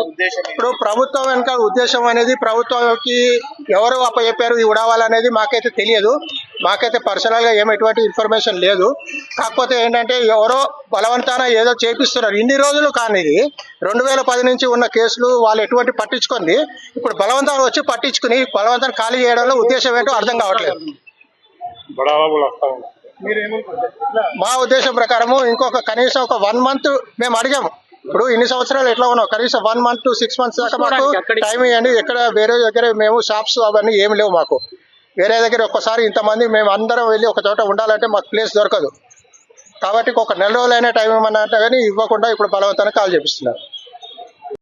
ఉద్దేశం ఇప్పుడు ప్రభుత్వం వెనుక ఉద్దేశం అనేది ప్రభుత్వంకి ఎవరు అప్పచెప్పారు ఈ ఉడావాలనేది మాకైతే తెలియదు. మాకైతే పర్సనల్గా ఎటువంటి ఇన్ఫర్మేషన్ లేదు. కాకపోతే ఏంటంటే ఎవరో బలవంతాన ఏదో చేపిస్తున్నారు. ఇన్ని రోజులు కానీ ఇది 2010 నుంచి ఉన్న కేసులు వాళ్ళు ఎటువంటి పట్టించుకుంది. ఇప్పుడు బలవంతాలు వచ్చి పట్టించుకుని బలవంతాన్ని ఖాళీ చేయడంలో ఉద్దేశం ఏంటో అర్థం కావట్లేదు. మా ఉద్దేశం ప్రకారము ఇంకొక కనీసం ఒక 1 month మేము అడిగాము. ఇప్పుడు ఇన్ని సంవత్సరాలు ఎట్లా ఉన్నాం, కనీసం 1 month to 6 months దాకా మాకు టైం ఇవ్వండి. ఎక్కడ వేరే దగ్గర మేము షాప్స్ అవన్నీ ఏమి లేవు మాకు. వేరే దగ్గర ఒక్కసారి ఇంతమంది మేము అందరం వెళ్ళి ఒక చోట ఉండాలంటే మాకు ప్లేస్ దొరకదు. కాబట్టి ఒక నెల రోజులైనా టైం ఇవ్వమన్నా కానీ ఇవ్వకుండా ఇప్పుడు బలవంతాన్ని కాల్ చేపిస్తున్నారు.